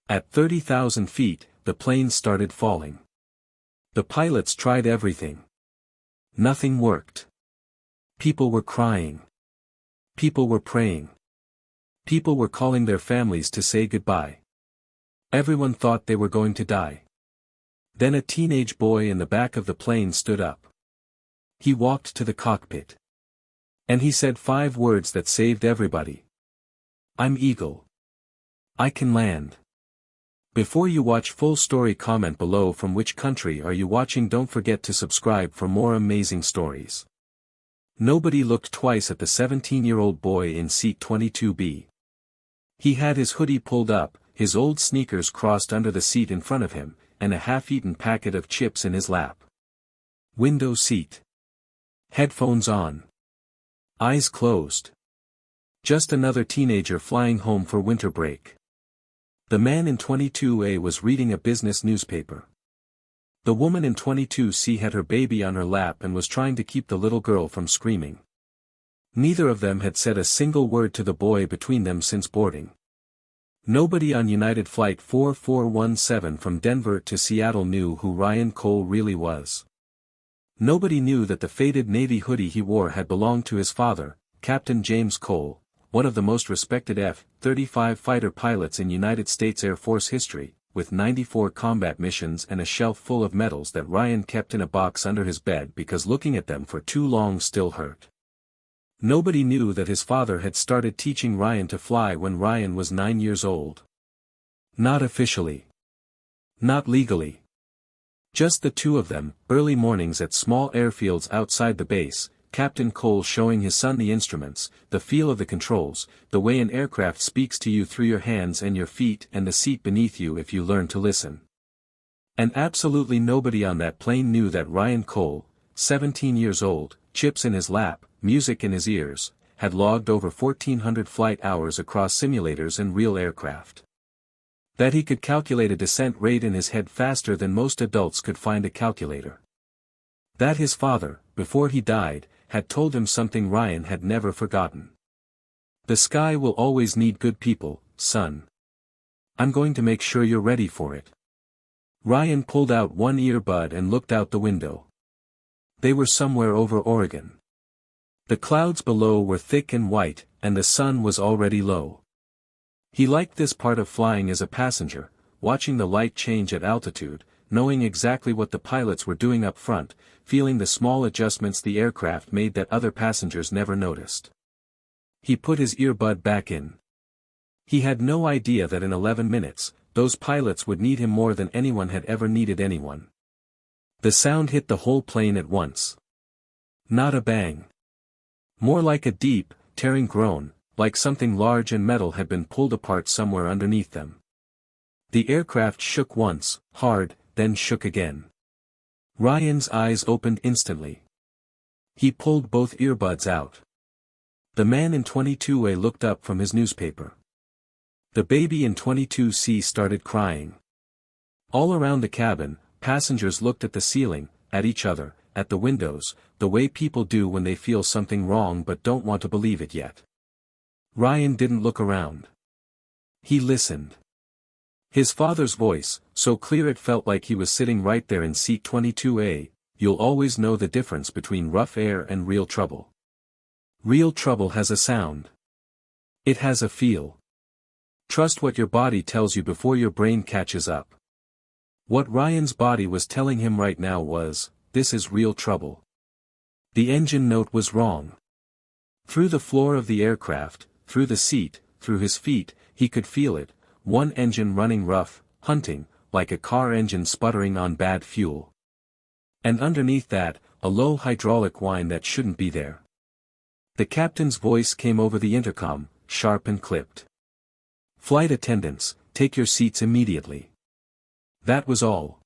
At 30,000 feet, the plane started falling. The pilots tried everything. Nothing worked. People were crying. People were praying. People were calling their families to say goodbye. Everyone thought they were going to die. Then a teenage boy in the back of the plane stood up. He walked to the cockpit. And he said 5 words that saved everybody. "I'm Eagle. I can land." Before you watch full story, comment below from which country are you watching. Don't forget to subscribe for more amazing stories. Nobody looked twice at the 17-year-old boy in seat 22B. He had his hoodie pulled up, his old sneakers crossed under the seat in front of him, and a half-eaten packet of chips in his lap. Window seat. Headphones on. Eyes closed. Just another teenager flying home for winter break. The man in 22A was reading a business newspaper. The woman in 22C had her baby on her lap and was trying to keep the little girl from screaming. Neither of them had said a single word to the boy between them since boarding. Nobody on United Flight 4417 from Denver to Seattle knew who Ryan Cole really was. Nobody knew that the faded navy hoodie he wore had belonged to his father, Captain James Cole, one of the most respected F-35 fighter pilots in United States Air Force history, with 94 combat missions and a shelf full of medals that Ryan kept in a box under his bed because looking at them for too long still hurt. Nobody knew that his father had started teaching Ryan to fly when Ryan was 9 years old. Not officially. Not legally. Just the two of them, early mornings at small airfields outside the base, Captain Cole showing his son the instruments, the feel of the controls, the way an aircraft speaks to you through your hands and your feet and the seat beneath you if you learn to listen. And absolutely nobody on that plane knew that Ryan Cole, 17 years old, chips in his lap, music in his ears, had logged over 1,400 flight hours across simulators and real aircraft. That he could calculate a descent rate in his head faster than most adults could find a calculator. That his father, before he died, had told him something Ryan had never forgotten. "The sky will always need good people, son. I'm going to make sure you're ready for it." Ryan pulled out one earbud and looked out the window. They were somewhere over Oregon. The clouds below were thick and white, and the sun was already low. He liked this part of flying as a passenger, watching the light change at altitude, knowing exactly what the pilots were doing up front, feeling the small adjustments the aircraft made that other passengers never noticed. He put his earbud back in. He had no idea that in 11 minutes, those pilots would need him more than anyone had ever needed anyone. The sound hit the whole plane at once. Not a bang. More like a deep, tearing groan, like something large and metal had been pulled apart somewhere underneath them. The aircraft shook once, hard, then shook again. Ryan's eyes opened instantly. He pulled both earbuds out. The man in 22A looked up from his newspaper. The baby in 22C started crying. All around the cabin, passengers looked at the ceiling, at each other, at the windows, the way people do when they feel something wrong but don't want to believe it yet. Ryan didn't look around. He listened. His father's voice, so clear it felt like he was sitting right there in seat 22A, "You'll always know the difference between rough air and real trouble. Real trouble has a sound. It has a feel. Trust what your body tells you before your brain catches up." What Ryan's body was telling him right now was, "This is real trouble." The engine note was wrong. Through the floor of the aircraft, through the seat, through his feet, he could feel it. One engine running rough, hunting, like a car engine sputtering on bad fuel. And underneath that, a low hydraulic whine that shouldn't be there. The captain's voice came over the intercom, sharp and clipped. "Flight attendants, take your seats immediately." That was all.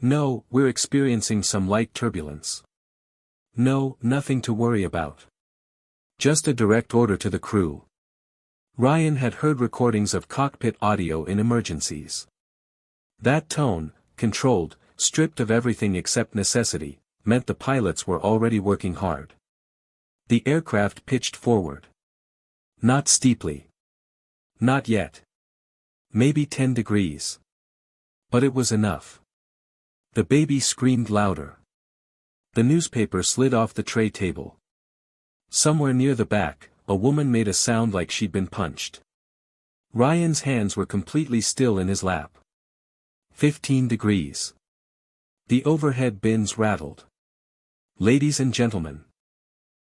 "No, we're experiencing some light turbulence." "No, nothing to worry about." Just a direct order to the crew. Ryan had heard recordings of cockpit audio in emergencies. That tone, controlled, stripped of everything except necessity, meant the pilots were already working hard. The aircraft pitched forward. Not steeply. Not yet. Maybe 10 degrees. But it was enough. The baby screamed louder. The newspaper slid off the tray table. Somewhere near the back, a woman made a sound like she'd been punched. Ryan's hands were completely still in his lap. 15 degrees. The overhead bins rattled. Ladies and gentlemen.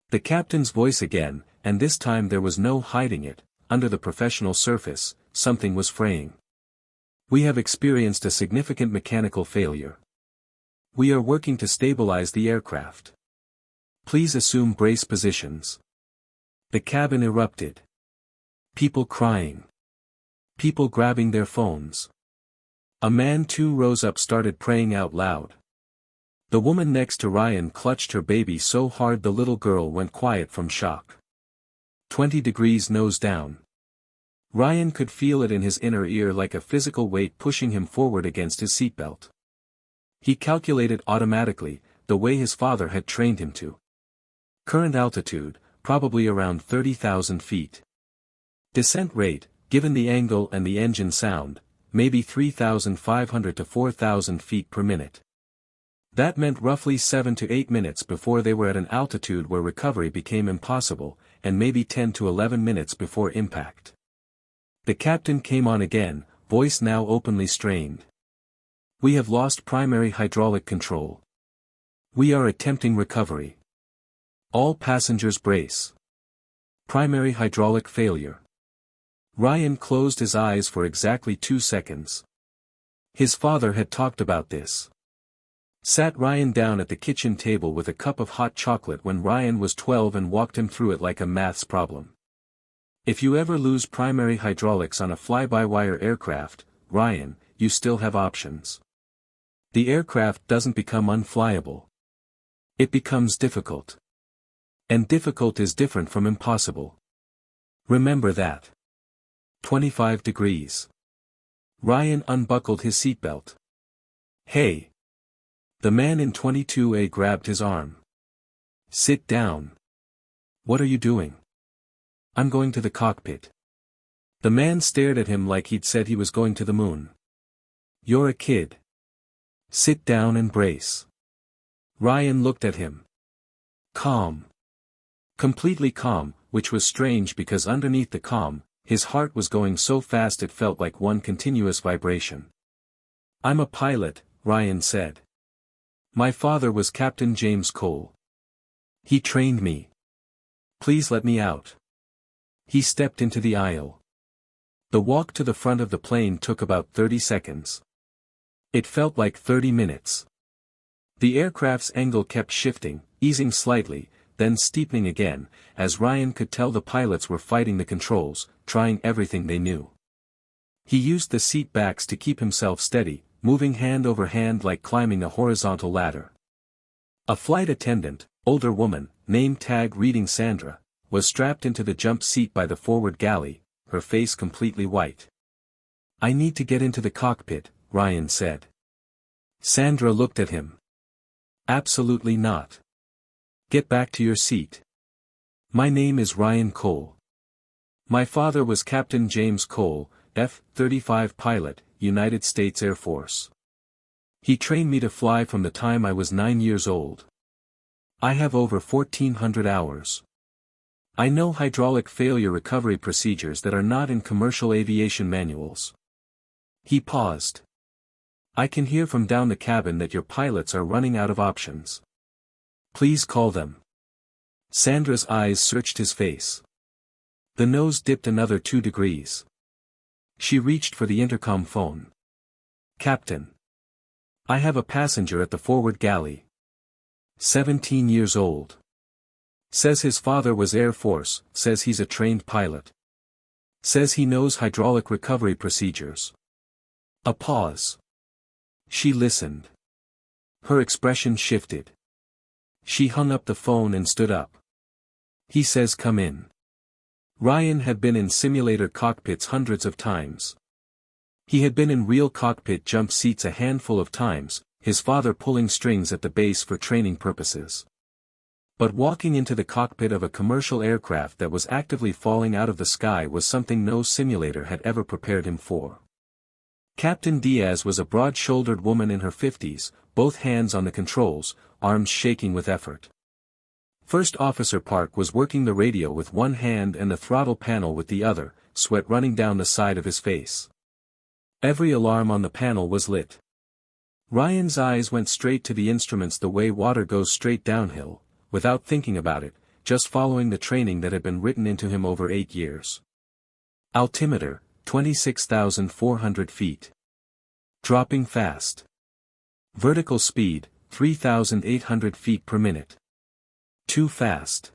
The captain's voice again, and this time there was no hiding it, under the professional surface, something was fraying. We have experienced a significant mechanical failure. We are working to stabilize the aircraft. Please assume brace positions. The cabin erupted. People crying. People grabbing their phones. A man 2 rows up started praying out loud. The woman next to Ryan clutched her baby so hard the little girl went quiet from shock. 20 degrees nose down. Ryan could feel it in his inner ear like a physical weight pushing him forward against his seatbelt. He calculated automatically, the way his father had trained him to. Current altitude, probably around 30,000 feet. Descent rate, given the angle and the engine sound, maybe 3,500 to 4,000 feet per minute. That meant roughly 7 to 8 minutes before they were at an altitude where recovery became impossible, and maybe 10 to 11 minutes before impact. The captain came on again, voice now openly strained. We have lost primary hydraulic control. We are attempting recovery. All passengers brace. Primary hydraulic failure. Ryan closed his eyes for exactly 2 seconds. His father had talked about this. Sat Ryan down at the kitchen table with a cup of hot chocolate when Ryan was 12 and walked him through it like a maths problem. If you ever lose primary hydraulics on a fly-by-wire aircraft, Ryan, you still have options. The aircraft doesn't become unflyable. It becomes difficult. And difficult is different from impossible. Remember that. 25 degrees. Ryan unbuckled his seatbelt. Hey. The man in 22A grabbed his arm. Sit down. What are you doing? I'm going to the cockpit. The man stared at him like he'd said he was going to the moon. You're a kid. Sit down and brace. Ryan looked at him. Calm. Completely calm, which was strange because underneath the calm, his heart was going so fast it felt like one continuous vibration. I'm a pilot, Ryan said. My father was Captain James Cole. He trained me. Please let me out. He stepped into the aisle. The walk to the front of the plane took about 30 seconds. It felt like 30 minutes. The aircraft's angle kept shifting, easing slightly, then steepening again, as Ryan could tell the pilots were fighting the controls, trying everything they knew. He used the seat backs to keep himself steady, moving hand over hand like climbing a horizontal ladder. A flight attendant, older woman, name tag reading Sandra, was strapped into the jump seat by the forward galley, her face completely white. I need to get into the cockpit, Ryan said. Sandra looked at him. Absolutely not. Get back to your seat. My name is Ryan Cole. My father was Captain James Cole, F-35 pilot, United States Air Force. He trained me to fly from the time I was 9 years old. I have over 1,400 hours. I know hydraulic failure recovery procedures that are not in commercial aviation manuals. He paused. I can hear from down the cabin that your pilots are running out of options. Please call them. Sandra's eyes searched his face. The nose dipped another 2 degrees. She reached for the intercom phone. Captain. I have a passenger at the forward galley. 17 years old. Says his father was Air Force, says he's a trained pilot. Says he knows hydraulic recovery procedures. A pause. She listened. Her expression shifted. She hung up the phone and stood up. He says come in. Ryan had been in simulator cockpits hundreds of times. He had been in real cockpit jump seats a handful of times, his father pulling strings at the base for training purposes. But walking into the cockpit of a commercial aircraft that was actively falling out of the sky was something no simulator had ever prepared him for. Captain Diaz was a broad-shouldered woman in her 50s, both hands on the controls, arms shaking with effort. First Officer Park was working the radio with one hand and the throttle panel with the other, sweat running down the side of his face. Every alarm on the panel was lit. Ryan's eyes went straight to the instruments the way water goes straight downhill, without thinking about it, just following the training that had been written into him over 8 years. Altimeter, 26,400 feet. Dropping fast. Vertical speed, 3,800 feet per minute. Too fast.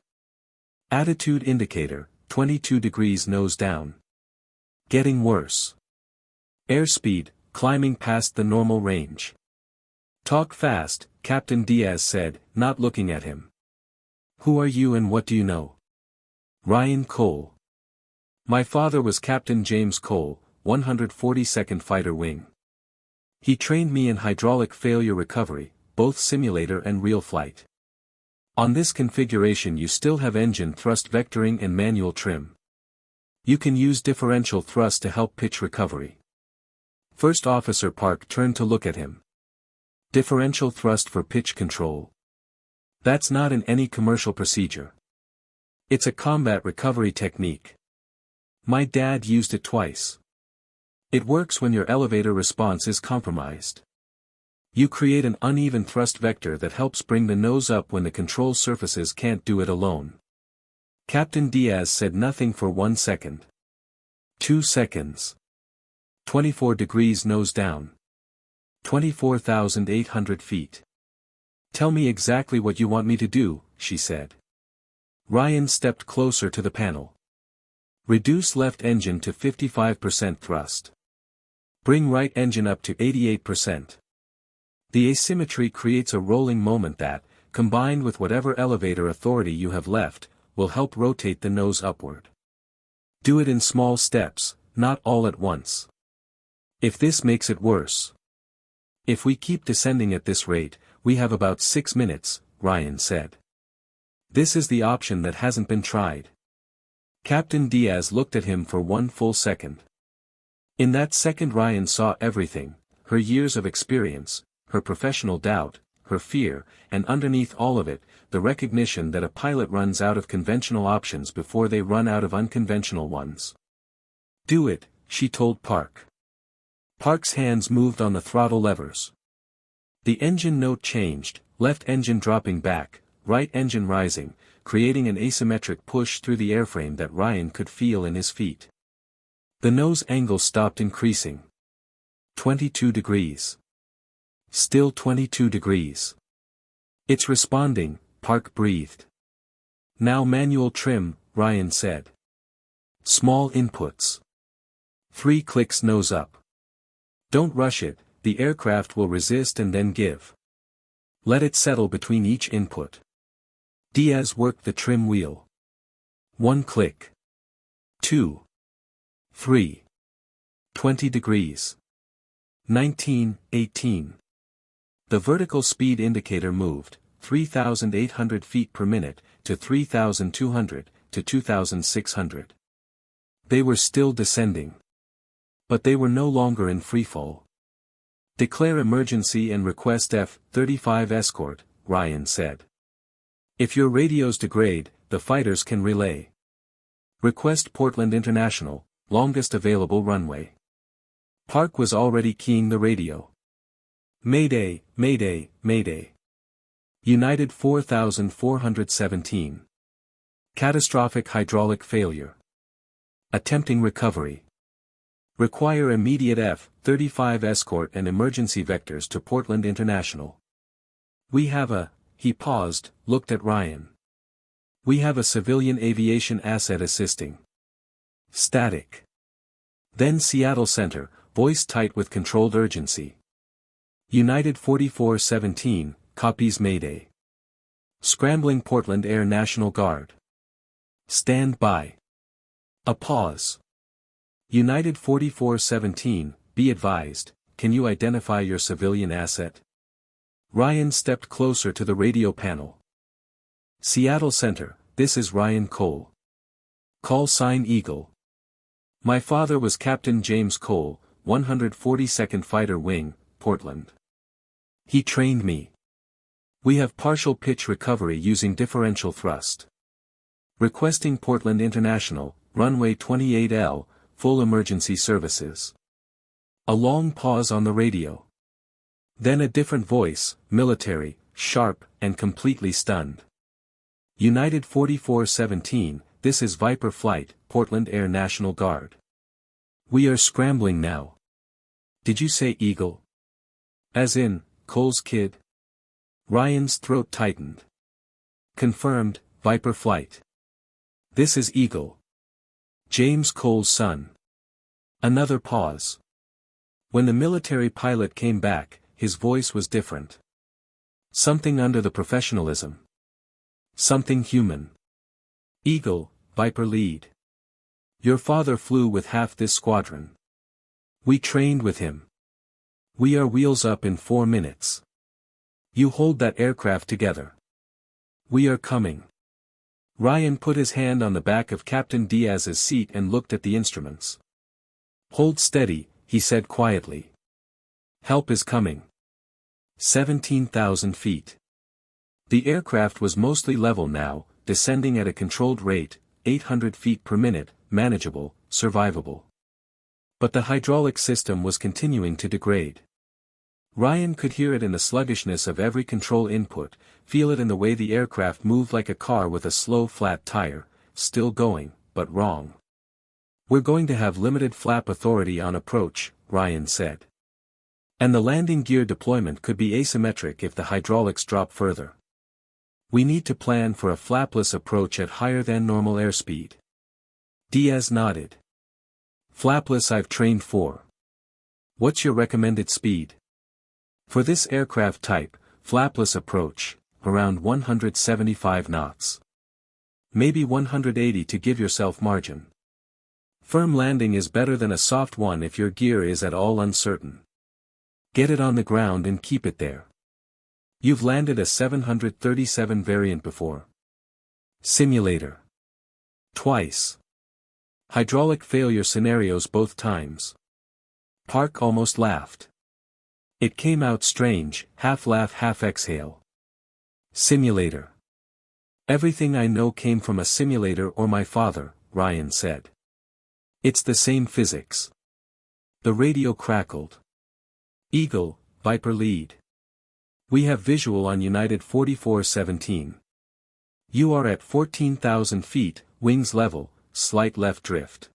Attitude indicator, 22 degrees nose down. Getting worse. Airspeed, climbing past the normal range. Talk fast, Captain Diaz said, not looking at him. Who are you and what do you know? Ryan Cole. My father was Captain James Cole, 142nd Fighter Wing. He trained me in hydraulic failure recovery, both simulator and real flight. On this configuration you still have engine thrust vectoring and manual trim. You can use differential thrust to help pitch recovery. First Officer Park turned to look at him. Differential thrust for pitch control. That's not in any commercial procedure. It's a combat recovery technique. My dad used it twice. It works when your elevator response is compromised. You create an uneven thrust vector that helps bring the nose up when the control surfaces can't do it alone. Captain Diaz said nothing for 1 second. 2 seconds. 24 degrees nose down. 24,800 feet. Tell me exactly what you want me to do, she said. Ryan stepped closer to the panel. Reduce left engine to 55% thrust. Bring right engine up to 88%. The asymmetry creates a rolling moment that, combined with whatever elevator authority you have left, will help rotate the nose upward. Do it in small steps, not all at once. If this makes it worse. If we keep descending at this rate, we have about 6 minutes, Ryan said. This is the option that hasn't been tried. Captain Diaz looked at him for 1 full second. In that second Ryan saw everything, her years of experience, her professional doubt, her fear, and underneath all of it, the recognition that a pilot runs out of conventional options before they run out of unconventional ones. Do it, she told Park. Park's hands moved on the throttle levers. The engine note changed, left engine dropping back, right engine rising, creating an asymmetric push through the airframe that Ryan could feel in his feet. The nose angle stopped increasing. 22 degrees. Still 22 degrees. It's responding, Park breathed. Now manual trim, Ryan said. Small inputs. 3 clicks nose up. Don't rush it, the aircraft will resist and then give. Let it settle between each input. Diaz worked the trim wheel. 1 click. 2. 3. 20 degrees. 19, 18. The vertical speed indicator moved, 3,800 feet per minute, to 3,200, to 2,600. They were still descending. But they were no longer in freefall. Declare emergency and request F-35 escort, Ryan said. If your radios degrade, the fighters can relay. Request Portland International, longest available runway. Park was already keying the radio. Mayday, Mayday, Mayday. United 4417. Catastrophic hydraulic failure. Attempting recovery. Require immediate F-35 escort and emergency vectors to Portland International. We have he paused, looked at Ryan. We have a civilian aviation asset assisting. Static. Then Seattle Center, voice tight with controlled urgency. United 4417, copies Mayday. Scrambling Portland Air National Guard. Stand by. A pause. United 4417, be advised, can you identify your civilian asset? Ryan stepped closer to the radio panel. Seattle Center, this is Ryan Cole. Call sign Eagle. My father was Captain James Cole, 142nd Fighter Wing, Portland. He trained me. We have partial pitch recovery using differential thrust. Requesting Portland International, runway 28L, full emergency services. A long pause on the radio. Then a different voice, military, sharp, and completely stunned. United 4417, this is Viper Flight, Portland Air National Guard. We are scrambling now. Did you say Eagle? As in, Cole's kid? Ryan's throat tightened. Confirmed, Viper Flight. This is Eagle. James Cole's son. Another pause. When the military pilot came back, his voice was different. Something under the professionalism. Something human. Eagle, Viper lead. Your father flew with half this squadron. We trained with him. We are wheels up in 4 minutes. You hold that aircraft together. We are coming. Ryan put his hand on the back of Captain Diaz's seat and looked at the instruments. Hold steady, he said quietly. Help is coming. 17,000 feet. The aircraft was mostly level now, descending at a controlled rate, 800 feet per minute, manageable, survivable. But the hydraulic system was continuing to degrade. Ryan could hear it in the sluggishness of every control input, feel it in the way the aircraft moved like a car with a slow flat tire, still going, but wrong. We're going to have limited flap authority on approach, Ryan said. And the landing gear deployment could be asymmetric if the hydraulics drop further. We need to plan for a flapless approach at higher than normal airspeed. Diaz nodded. Flapless I've trained for. What's your recommended speed? For this aircraft type, flapless approach, around 175 knots. Maybe 180 to give yourself margin. Firm landing is better than a soft one if your gear is at all uncertain. Get it on the ground and keep it there. You've landed a 737 variant before. Simulator. Twice. Hydraulic failure scenarios both times. Park almost laughed. It came out strange, half laugh half exhale. Simulator. Everything I know came from a simulator or my father, Ryan said. It's the same physics. The radio crackled. Eagle, Viper lead. We have visual on United 4417. You are at 14,000 feet, wings level, slight left drift.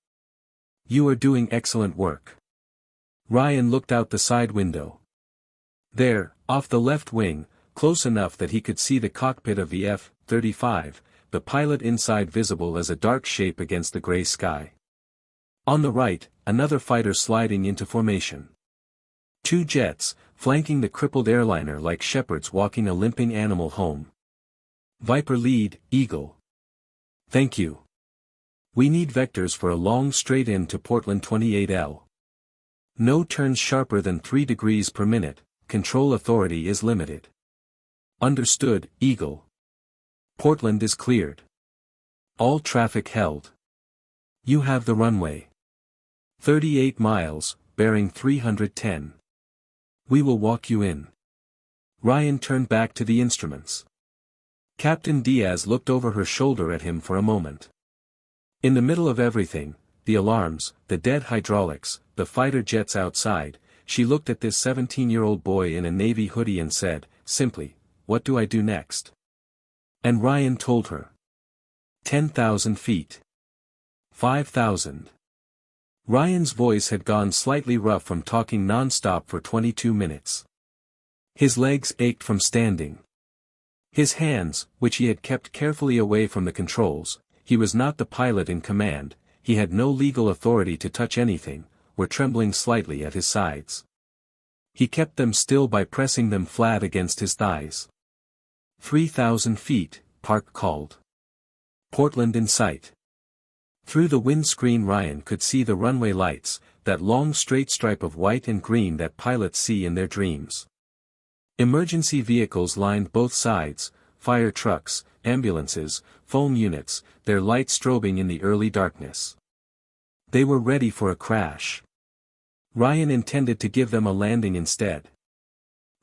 You are doing excellent work. Ryan looked out the side window. There, off the left wing, close enough that he could see the cockpit of the F-35, the pilot inside visible as a dark shape against the gray sky. On the right, another fighter sliding into formation. 2 jets, flanking the crippled airliner like shepherds walking a limping animal home. Viper lead, Eagle. Thank you. We need vectors for a long straight in to Portland 28L. No turns sharper than 3 degrees per minute, control authority is limited. Understood, Eagle. Portland is cleared. All traffic held. You have the runway. 38 miles, bearing 310. We will walk you in. Ryan turned back to the instruments. Captain Diaz looked over her shoulder at him for a moment. In the middle of everything, the alarms, the dead hydraulics, the fighter jets outside, she looked at this 17-year-old boy in a navy hoodie and said, simply, what do I do next? And Ryan told her. 10,000 feet. 5,000. Ryan's voice had gone slightly rough from talking non-stop for 22 minutes. His legs ached from standing. His hands, which he had kept carefully away from the controls, he was not the pilot in command, he had no legal authority to touch anything, were trembling slightly at his sides. He kept them still by pressing them flat against his thighs. 3,000 feet, Park called. Portland in sight. Through the windscreen Ryan could see the runway lights, that long straight stripe of white and green that pilots see in their dreams. Emergency vehicles lined both sides, fire trucks, ambulances, foam units, their lights strobing in the early darkness. They were ready for a crash. Ryan intended to give them a landing instead.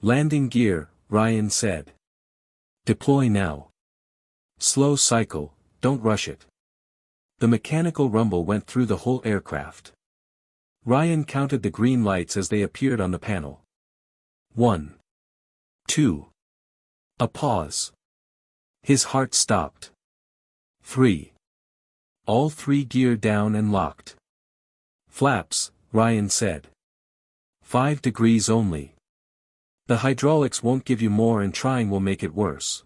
Landing gear, Ryan said. Deploy now. Slow cycle, don't rush it. The mechanical rumble went through the whole aircraft. Ryan counted the green lights as they appeared on the panel. 1. 2. A pause. His heart stopped. 3. All 3 gear down and locked. Flaps, Ryan said. 5 degrees only. The hydraulics won't give you more and trying will make it worse.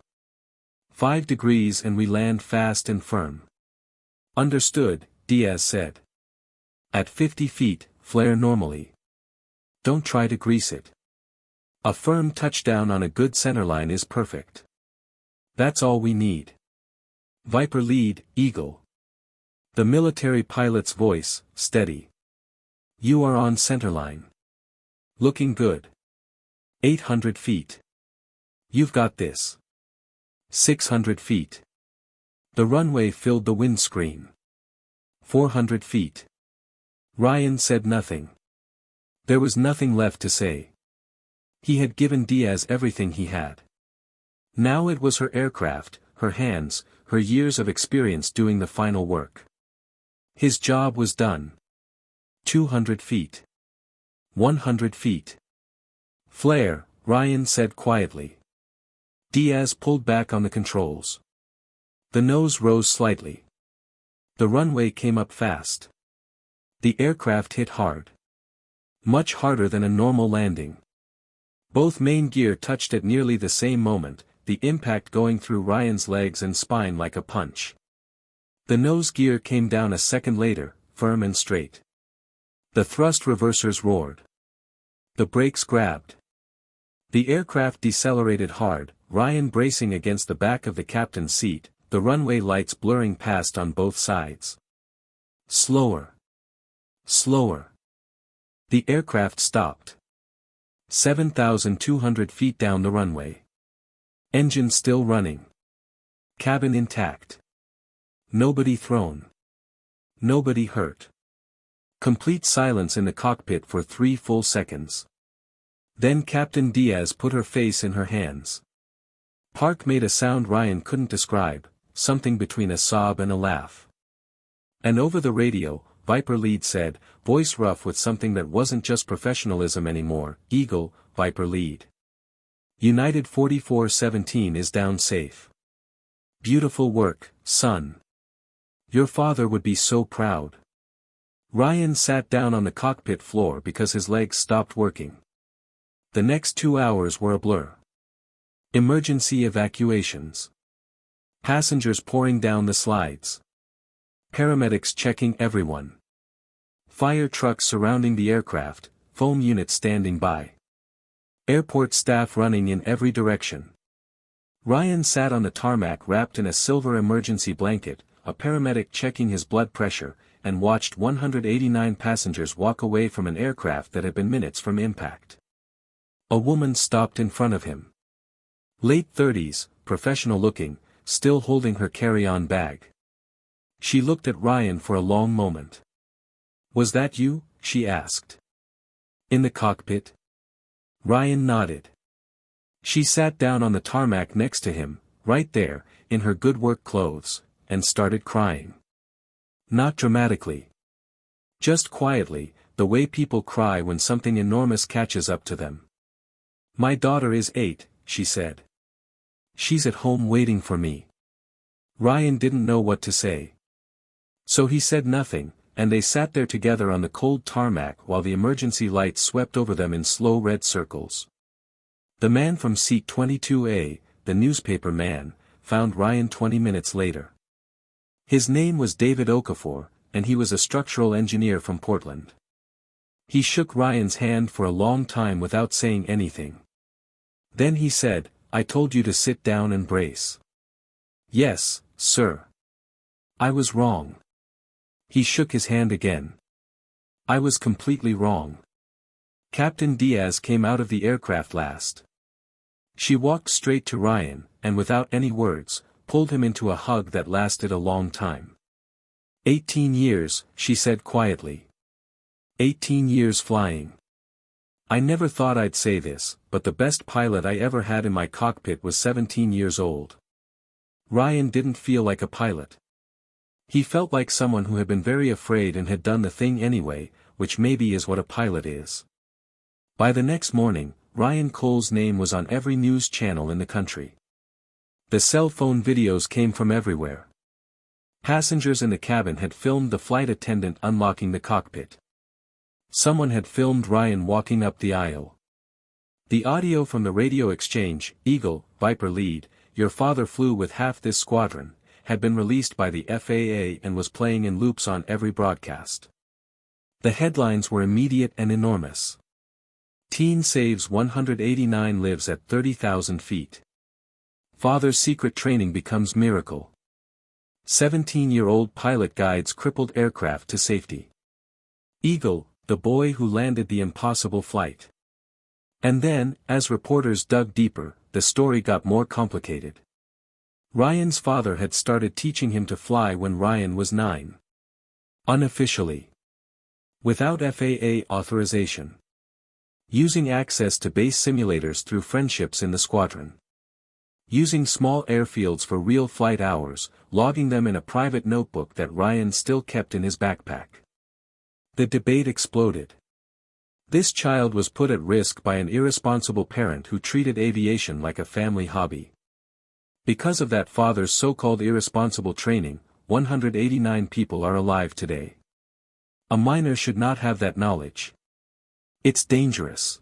5 degrees and we land fast and firm. Understood, Diaz said. At 50 feet, flare normally. Don't try to grease it. A firm touchdown on a good centerline is perfect. That's all we need. Viper lead, Eagle. The military pilot's voice, steady. You are on centerline. Looking good. 800 feet. You've got this. 600 feet. The runway filled the windscreen. 400 feet. Ryan said nothing. There was nothing left to say. He had given Diaz everything he had. Now it was her aircraft, her hands, her years of experience doing the final work. His job was done. 200 feet. 100 feet. Flare, Ryan said quietly. Diaz pulled back on the controls. The nose rose slightly. The runway came up fast. The aircraft hit hard. Much harder than a normal landing. Both main gear touched at nearly the same moment, the impact going through Ryan's legs and spine like a punch. The nose gear came down a second later, firm and straight. The thrust reversers roared. The brakes grabbed. The aircraft decelerated hard, Ryan bracing against the back of the captain's seat, the runway lights blurring past on both sides. Slower. Slower. The aircraft stopped. 7,200 feet down the runway. Engine still running. Cabin intact. Nobody thrown. Nobody hurt. Complete silence in the cockpit for 3 full seconds. Then Captain Diaz put her face in her hands. Park made a sound Ryan couldn't describe, something between a sob and a laugh. And over the radio, Viper lead said, voice rough with something that wasn't just professionalism anymore, Eagle, Viper lead. United 4417 is down safe. Beautiful work, son. Your father would be so proud. Ryan sat down on the cockpit floor because his legs stopped working. The next 2 hours were a blur. Emergency evacuations. Passengers pouring down the slides. Paramedics checking everyone. Fire trucks surrounding the aircraft, foam units standing by. Airport staff running in every direction. Ryan sat on the tarmac wrapped in a silver emergency blanket, a paramedic checking his blood pressure, and watched 189 passengers walk away from an aircraft that had been minutes from impact. A woman stopped in front of him. Late 30s, professional looking, still holding her carry-on bag. She looked at Ryan for a long moment. Was that you? She asked. In the cockpit? Ryan nodded. She sat down on the tarmac next to him, right there, in her good work clothes, and started crying. Not dramatically. Just quietly, the way people cry when something enormous catches up to them. My daughter is 8, she said. She's at home waiting for me. Ryan didn't know what to say. So he said nothing, and they sat there together on the cold tarmac while the emergency lights swept over them in slow red circles. The man from seat 22A, the newspaper man, found Ryan 20 minutes later. His name was David Okafor, and he was a structural engineer from Portland. He shook Ryan's hand for a long time without saying anything. Then he said, I told you to sit down and brace. Yes, sir. I was wrong. He shook his hand again. I was completely wrong. Captain Diaz came out of the aircraft last. She walked straight to Ryan, and without any words, pulled him into a hug that lasted a long time. 18 years, she said quietly. 18 years flying. I never thought I'd say this, but the best pilot I ever had in my cockpit was 17 years old. Ryan didn't feel like a pilot. He felt like someone who had been very afraid and had done the thing anyway, which maybe is what a pilot is. By the next morning, Ryan Cole's name was on every news channel in the country. The cell phone videos came from everywhere. Passengers in the cabin had filmed the flight attendant unlocking the cockpit. Someone had filmed Ryan walking up the aisle. The audio from the radio exchange, Eagle, Viper lead, your father flew with half this squadron, had been released by the FAA and was playing in loops on every broadcast. The headlines were immediate and enormous. Teen saves 189 lives at 30,000 feet. Father's secret training becomes miracle. 17-year-old pilot guides crippled aircraft to safety. Eagle, the boy who landed the impossible flight. And then, as reporters dug deeper, the story got more complicated. Ryan's father had started teaching him to fly when Ryan was 9. Unofficially. Without FAA authorization. Using access to base simulators through friendships in the squadron. Using small airfields for real flight hours, logging them in a private notebook that Ryan still kept in his backpack. The debate exploded. This child was put at risk by an irresponsible parent who treated aviation like a family hobby. Because of that father's so-called irresponsible training, 189 people are alive today. A minor should not have that knowledge. It's dangerous.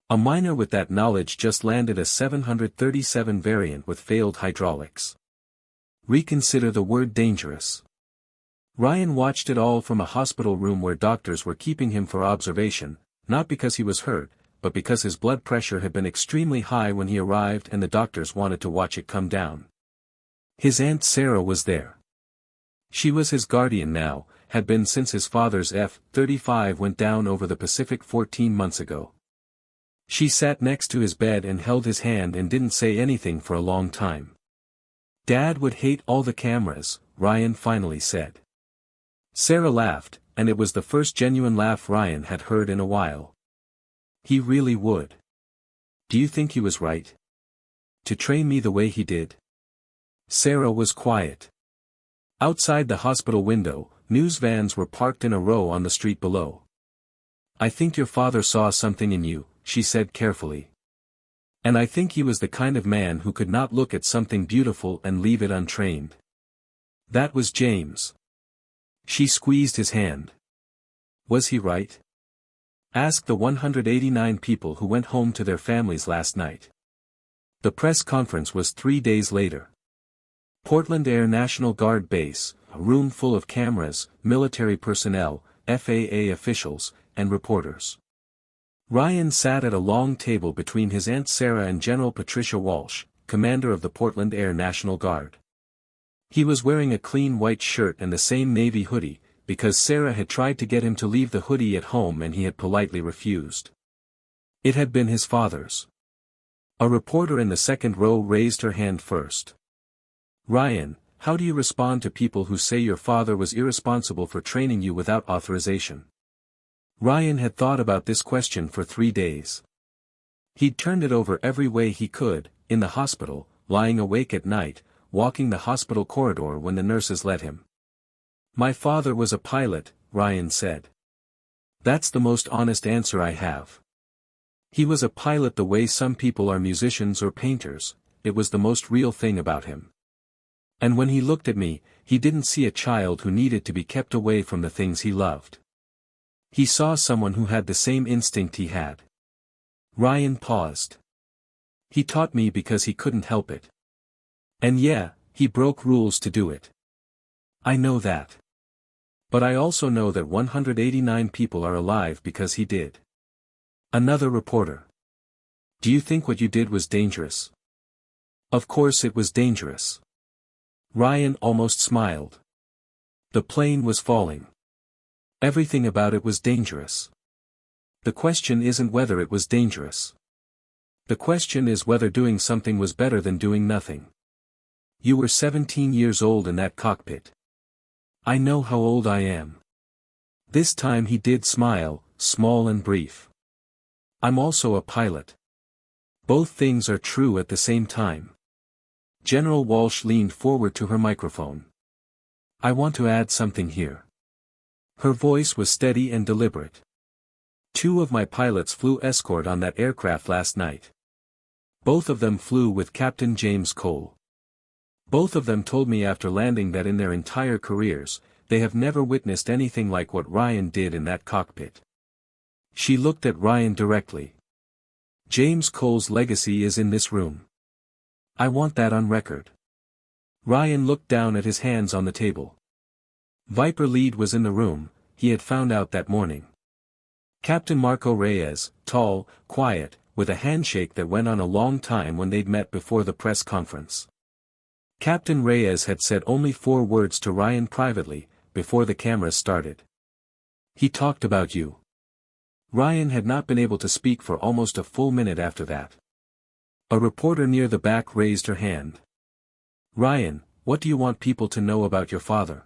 A minor with that knowledge just landed a 737 variant with failed hydraulics. Reconsider the word dangerous. Ryan watched it all from a hospital room where doctors were keeping him for observation, not because he was hurt, but because his blood pressure had been extremely high when he arrived and the doctors wanted to watch it come down. His Aunt Sarah was there. She was his guardian now, had been since his father's F-35 went down over the Pacific 14 months ago. She sat next to his bed and held his hand and didn't say anything for a long time. Dad would hate all the cameras, Ryan finally said. Sarah laughed, and it was the first genuine laugh Ryan had heard in a while. He really would. Do you think he was right? To train me the way he did? Sarah was quiet. Outside the hospital window, news vans were parked in a row on the street below. I think your father saw something in you, she said carefully. And I think he was the kind of man who could not look at something beautiful and leave it untrained. That was James. She squeezed his hand. Was he right? Ask the 189 people who went home to their families last night. The press conference was 3 days later. Portland Air National Guard Base, a room full of cameras, military personnel, FAA officials, and reporters. Ryan sat at a long table between his Aunt Sarah and General Patricia Walsh, commander of the Portland Air National Guard. He was wearing a clean white shirt and the same navy hoodie, because Sarah had tried to get him to leave the hoodie at home and he had politely refused. It had been his father's. A reporter in the second row raised her hand first. Ryan, how do you respond to people who say your father was irresponsible for training you without authorization? Ryan had thought about this question for 3 days. He'd turned it over every way he could, in the hospital, lying awake at night, walking the hospital corridor when the nurses let him. My father was a pilot, Ryan said. That's the most honest answer I have. He was a pilot the way some people are musicians or painters, it was the most real thing about him. And when he looked at me, he didn't see a child who needed to be kept away from the things he loved. He saw someone who had the same instinct he had. Ryan paused. He taught me because he couldn't help it. And yeah, he broke rules to do it. I know that. But I also know that 189 people are alive because he did. Another reporter. Do you think what you did was dangerous? Of course it was dangerous. Ryan almost smiled. The plane was falling. Everything about it was dangerous. The question isn't whether it was dangerous. The question is whether doing something was better than doing nothing. You were 17 years old in that cockpit. I know how old I am. This time he did smile, small and brief. I'm also a pilot. Both things are true at the same time. General Walsh leaned forward to her microphone. I want to add something here. Her voice was steady and deliberate. 2 of my pilots flew escort on that aircraft last night. Both of them flew with Captain James Cole. Both of them told me after landing that in their entire careers, they have never witnessed anything like what Ryan did in that cockpit. She looked at Ryan directly. James Cole's legacy is in this room. I want that on record. Ryan looked down at his hands on the table. Viper Lead was in the room, he had found out that morning. Captain Marco Reyes, tall, quiet, with a handshake that went on a long time when they'd met before the press conference. Captain Reyes had said only 4 words to Ryan privately, before the cameras started. He talked about you. Ryan had not been able to speak for almost a full minute after that. A reporter near the back raised her hand. Ryan, what do you want people to know about your father?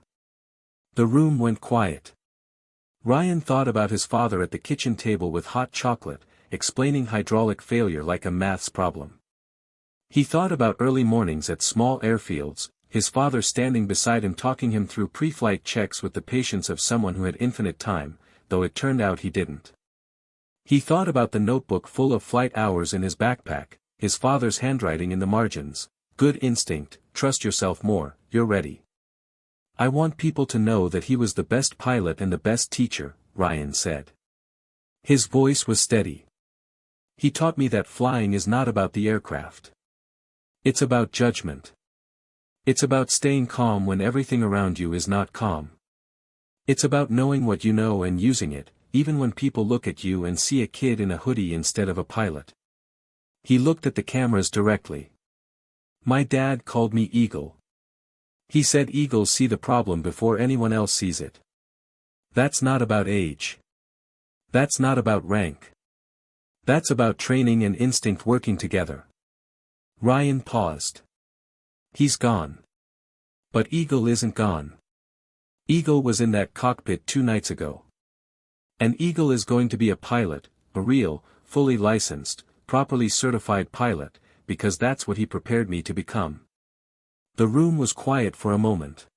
The room went quiet. Ryan thought about his father at the kitchen table with hot chocolate, explaining hydraulic failure like a maths problem. He thought about early mornings at small airfields, his father standing beside him talking him through pre-flight checks with the patience of someone who had infinite time, though it turned out he didn't. He thought about the notebook full of flight hours in his backpack, his father's handwriting in the margins, good instinct, trust yourself more, you're ready. I want people to know that he was the best pilot and the best teacher, Ryan said. His voice was steady. He taught me that flying is not about the aircraft. It's about judgment. It's about staying calm when everything around you is not calm. It's about knowing what you know and using it, even when people look at you and see a kid in a hoodie instead of a pilot. He looked at the cameras directly. My dad called me Eagle. He said eagles see the problem before anyone else sees it. That's not about age. That's not about rank. That's about training and instinct working together. Ryan paused. He's gone. But Eagle isn't gone. Eagle was in that cockpit 2 nights ago. And Eagle is going to be a pilot, a real, fully licensed, properly certified pilot, because that's what he prepared me to become. The room was quiet for a moment.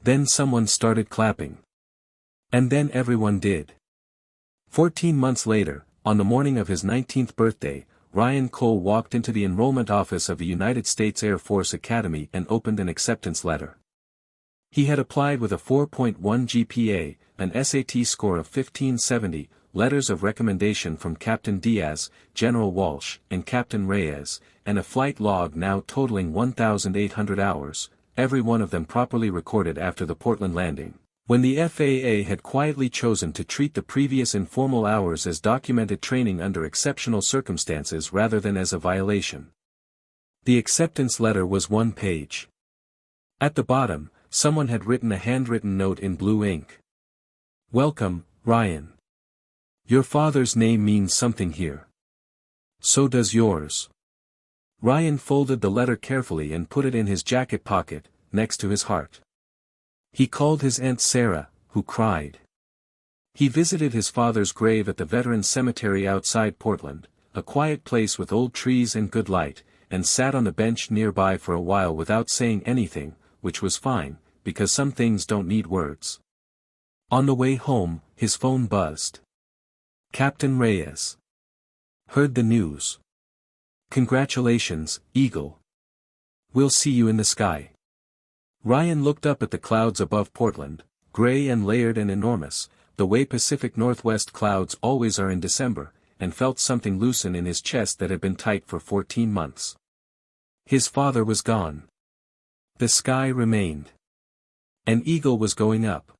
Then someone started clapping. And then everyone did. 14 months later, on the morning of his 19th birthday, Ryan Cole walked into the enrollment office of the United States Air Force Academy and opened an acceptance letter. He had applied with a 4.1 GPA, an SAT score of 1570, letters of recommendation from Captain Diaz, General Walsh, and Captain Reyes, and a flight log now totaling 1,800 hours, every one of them properly recorded after the Portland landing, when the FAA had quietly chosen to treat the previous informal hours as documented training under exceptional circumstances rather than as a violation. The acceptance letter was 1 page. At the bottom, someone had written a handwritten note in blue ink. Welcome, Ryan. Your father's name means something here. So does yours. Ryan folded the letter carefully and put it in his jacket pocket, next to his heart. He called his Aunt Sarah, who cried. He visited his father's grave at the Veterans Cemetery outside Portland, a quiet place with old trees and good light, and sat on the bench nearby for a while without saying anything, which was fine, because some things don't need words. On the way home, his phone buzzed. Captain Reyes. Heard the news. Congratulations, Eagle. We'll see you in the sky. Ryan looked up at the clouds above Portland, gray and layered and enormous, the way Pacific Northwest clouds always are in December, and felt something loosen in his chest that had been tight for 14 months. His father was gone. The sky remained. An eagle was going up.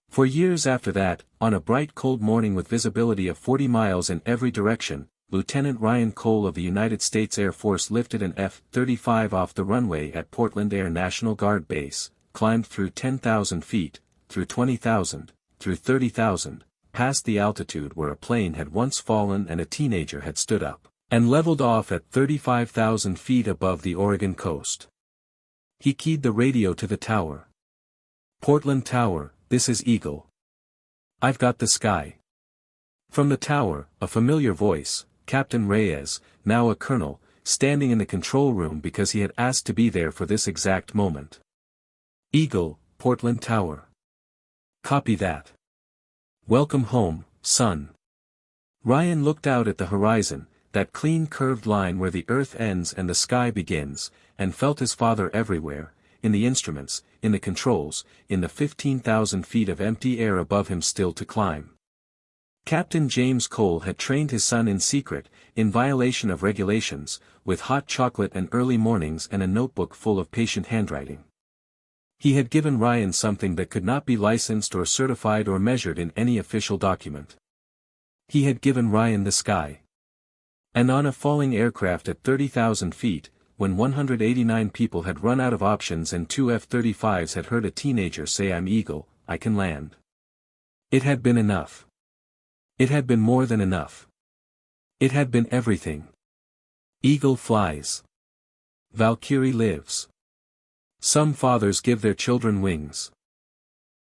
For years after that, on a bright cold morning with visibility of 40 miles in every direction, Lieutenant Ryan Cole of the United States Air Force lifted an F-35 off the runway at Portland Air National Guard Base, climbed through 10,000 feet, through 20,000, through 30,000, past the altitude where a plane had once fallen and a teenager had stood up, and leveled off at 35,000 feet above the Oregon coast. He keyed the radio to the tower. Portland Tower, this is Eagle. I've got the sky. From the tower, a familiar voice, Captain Reyes, now a colonel, standing in the control room because he had asked to be there for this exact moment. Eagle, Portland Tower. Copy that. Welcome home, son. Ryan looked out at the horizon, that clean curved line where the earth ends and the sky begins, and felt his father everywhere, in the instruments, in the controls, in the 15,000 feet of empty air above him still to climb. Captain James Cole had trained his son in secret, in violation of regulations, with hot chocolate and early mornings and a notebook full of patient handwriting. He had given Ryan something that could not be licensed or certified or measured in any official document. He had given Ryan the sky. And on a falling aircraft at 30,000 feet, when 189 people had run out of options and 2 F-35s had heard a teenager say, "I'm Eagle, I can land." It had been enough. It had been more than enough. It had been everything. Eagle flies. Valkyrie lives. Some fathers give their children wings.